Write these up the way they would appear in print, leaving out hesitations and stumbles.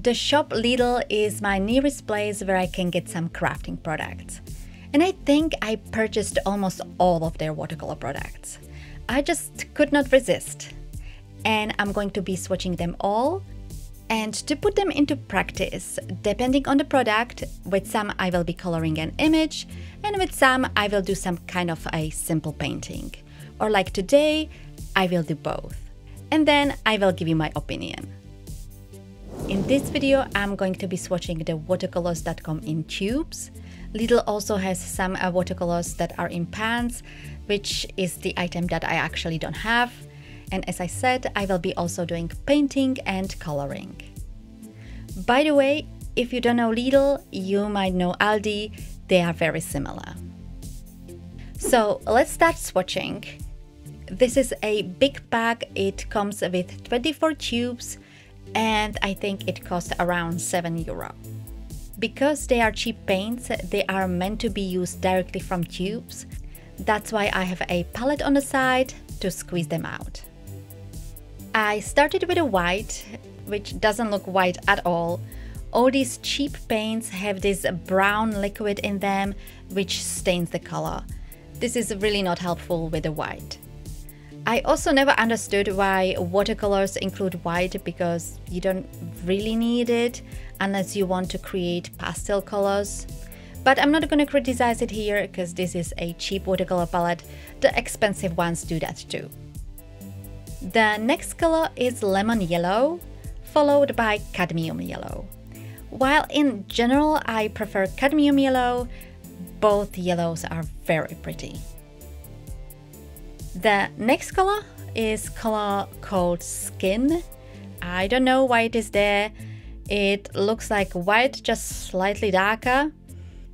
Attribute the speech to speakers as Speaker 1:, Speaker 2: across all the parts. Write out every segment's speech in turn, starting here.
Speaker 1: The shop Lidl is my nearest place where I can get some crafting products. And I think I purchased almost all of their watercolor products. I just could not resist. And I'm going to be swatching them all. And to put them into practice, depending on the product, with some I will be coloring an image, and with some I will do some kind of a simple painting. Or like today, I will do both. And then I will give you my opinion. In this video, I'm going to be swatching the watercolors.com in tubes. Lidl also has some watercolors that are in pans, which is the item that I actually don't have. And as I said, I will be also doing painting and coloring. By the way, if you don't know Lidl, you might know Aldi. They are very similar. So let's start swatching. This is a big bag. It comes with 24 tubes and I think it costs around €7. Because they are cheap paints, they are meant to be used directly from tubes. That's why I have a palette on the side to squeeze them out. I started with a white, which doesn't look white at all. All these cheap paints have this brown liquid in them, which stains the color. This is really not helpful with the white. I also never understood why watercolors include white, because you don't really need it unless you want to create pastel colors. But I'm not going to criticize it here because this is a cheap watercolor palette. The expensive ones do that too. The next color is lemon yellow, followed by cadmium yellow. While in general I prefer cadmium yellow, both yellows are very pretty. The next color is color called Skin. I don't know why it is there. It looks like white, just slightly darker.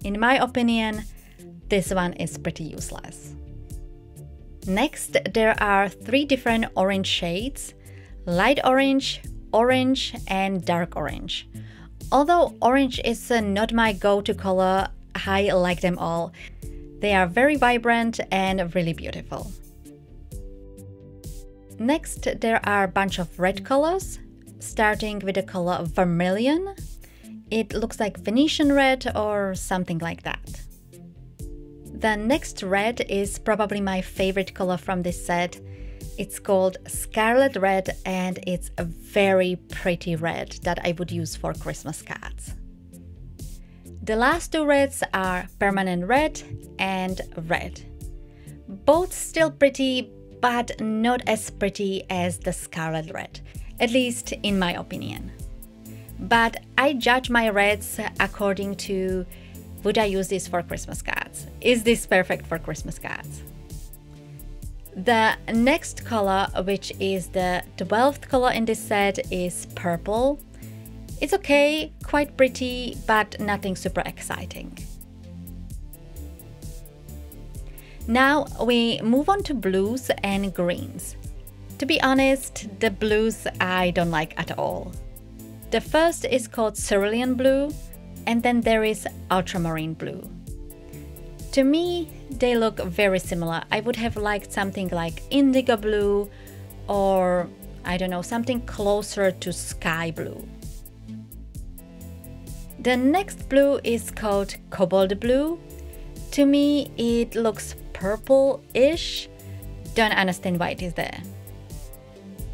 Speaker 1: In my opinion, this one is pretty useless. Next, there are 3 different orange shades: light orange, orange, and dark orange. Although orange is not my go-to color, I like them all. They are very vibrant and really beautiful. Next, there are a bunch of red colors, starting with the color Vermilion. It looks like Venetian red or something like that. The next red is probably my favorite color from this set. It's called Scarlet Red and it's a very pretty red that I would use for Christmas cards. The last 2 reds are Permanent Red and Red. Both still pretty, but not as pretty as the Scarlet Red, at least in my opinion. But I judge my reds according to, would I use this for Christmas cards? Is this perfect for Christmas cards? The next color, which is the 12th color in this set, is purple. It's okay, quite pretty, but nothing super exciting. Now we move on to blues and greens. To be honest, the blues I don't like at all. The first is called Cerulean Blue, and then there is Ultramarine Blue. To me, they look very similar. I would have liked something like Indigo Blue, or I don't know, something closer to Sky Blue. The next blue is called Cobalt Blue. To me, it looks purple-ish. Don't understand why it is there.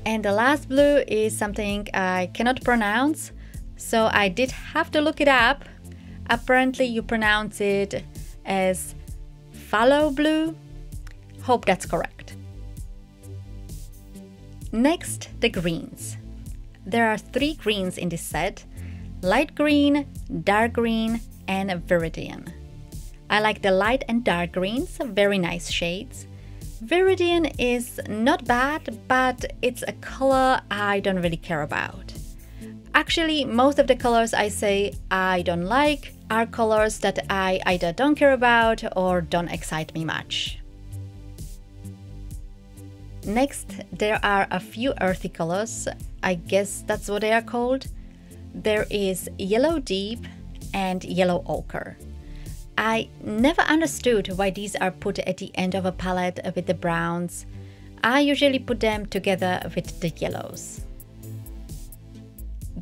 Speaker 1: And the last blue is something I cannot pronounce, so I did have to look it up. Apparently you pronounce it as Phthalo Blue. Hope that's correct. Next, the greens. There are 3 greens in this set: light green, dark green, and Viridian. I like the light and dark greens, very nice shades. Viridian is not bad, but it's a color I don't really care about. Actually, most of the colors I say I don't like are colors that I either don't care about or don't excite me much. Next, there are a few earthy colors. I guess that's what they are called. There is Yellow Deep and Yellow Ochre. I never understood why these are put at the end of a palette with the browns. I usually put them together with the yellows.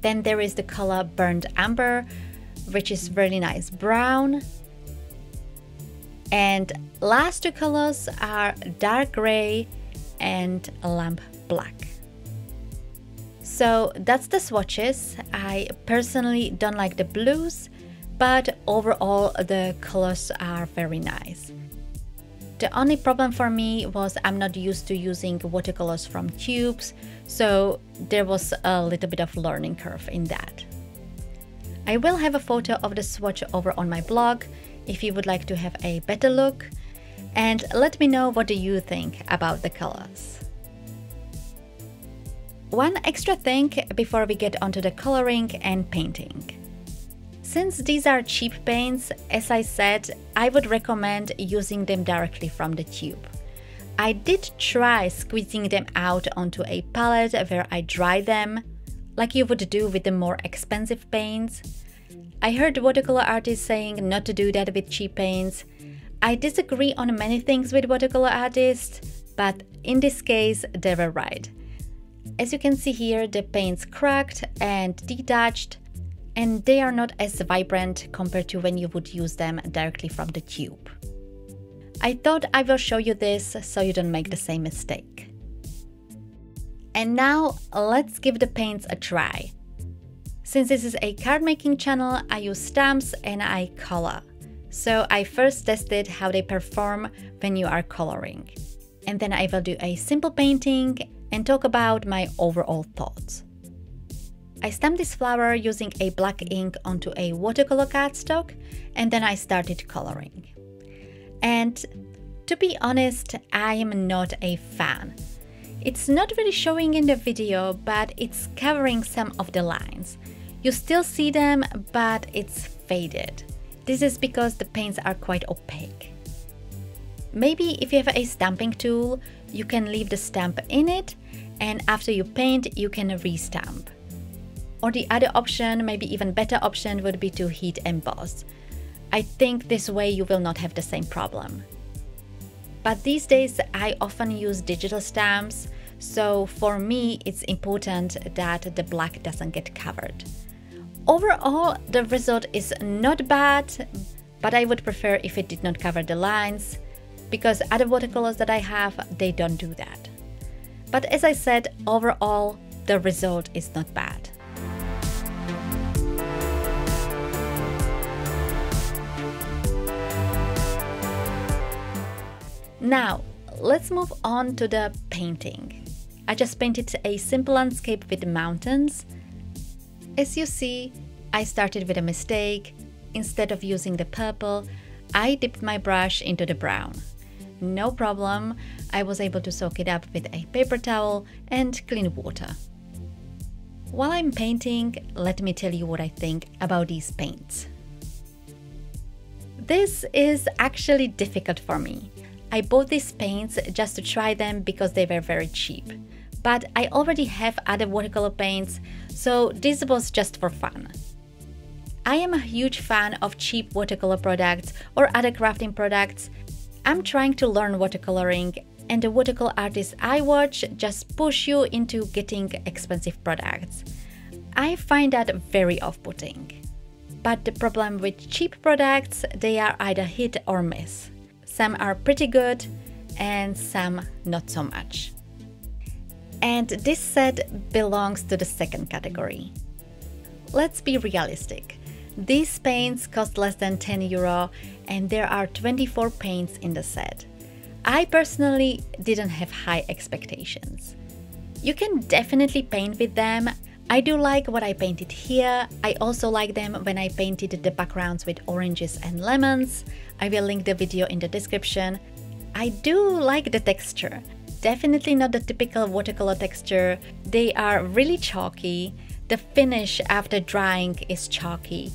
Speaker 1: Then there is the color Burnt Amber, which is really nice, brown. Burnt Amber, which is really nice brown. And last two colors are Dark Gray and Lamp Black. So that's the swatches. I personally don't like the blues, but overall the colors are very nice. The only problem for me was I'm not used to using watercolors from tubes, so there was a little bit of learning curve in that. I will have a photo of the swatch over on my blog if you would like to have a better look, and let me know what do you think about the colors. One extra thing before we get onto the coloring and painting. Since these are cheap paints, as I said, I would recommend using them directly from the tube. I did try squeezing them out onto a palette where I dry them, like you would do with the more expensive paints. I heard watercolor artists saying not to do that with cheap paints. I disagree on many things with watercolor artists, but in this case they were right. As you can see here, the paints cracked and detached, and they are not as vibrant compared to when you would use them directly from the tube. I thought I will show you this so you don't make the same mistake. And now let's give the paints a try. Since this is a card making channel, I use stamps and I color. So I first tested how they perform when you are coloring. And then I will do a simple painting and talk about my overall thoughts. I stamped this flower using a black ink onto a watercolor cardstock, and then I started coloring. And to be honest, I am not a fan. It's not really showing in the video, but it's covering some of the lines. You still see them, but it's faded. This is because the paints are quite opaque. Maybe if you have a stamping tool, you can leave the stamp in it, and after you paint, you can restamp. Or the other option, maybe even better option, would be to heat emboss. I think this way you will not have the same problem. But these days I often use digital stamps, so for me it's important that the black doesn't get covered. Overall, the result is not bad, but I would prefer if it did not cover the lines, because other watercolors that I have, they don't do that. But as I said, overall, the result is not bad. Now, let's move on to the painting. I just painted a simple landscape with mountains. As you see, I started with a mistake. Instead of using the purple, I dipped my brush into the brown. No problem, I was able to soak it up with a paper towel and clean water. While I'm painting, let me tell you what I think about these paints. This is actually difficult for me. I bought these paints just to try them because they were very cheap. But I already have other watercolor paints, so this was just for fun. I am a huge fan of cheap watercolor products or other crafting products. I'm trying to learn watercoloring, and the watercolor artists I watch just push you into getting expensive products. I find that very off-putting. But the problem with cheap products, they are either hit or miss. Some are pretty good and some not so much. And this set belongs to the second category. Let's be realistic. These paints cost less than €10 and there are 24 paints in the set. I personally didn't have high expectations. You can definitely paint with them. I do like what I painted here. I also like them when I painted the backgrounds with oranges and lemons. I will link the video in the description. I do like the texture. Definitely not the typical watercolor texture. They are really chalky. The finish after drying is chalky.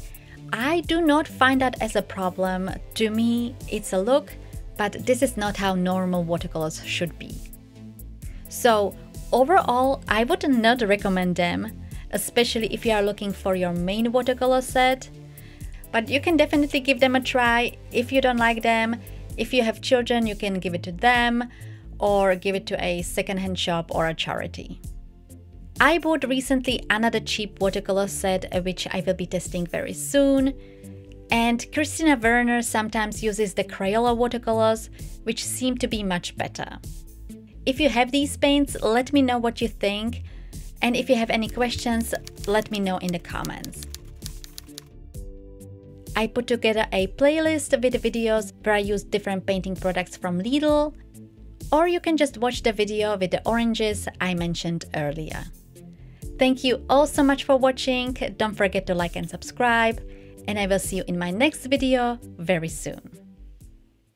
Speaker 1: I do not find that as a problem. To me, it's a look, but this is not how normal watercolors should be. So overall, I would not recommend them, especially if you are looking for your main watercolor set. But you can definitely give them a try if you don't like them. If you have children, you can give it to them or give it to a secondhand shop or a charity. I bought recently another cheap watercolor set, which I will be testing very soon. And Christina Werner sometimes uses the Crayola watercolors, which seem to be much better. If you have these paints, let me know what you think. And if you have any questions, let me know in the comments. I put together a playlist with videos where I use different painting products from Lidl, or you can just watch the video with the oranges I mentioned earlier. Thank you all so much for watching. Don't forget to like and subscribe, and I will see you in my next video very soon.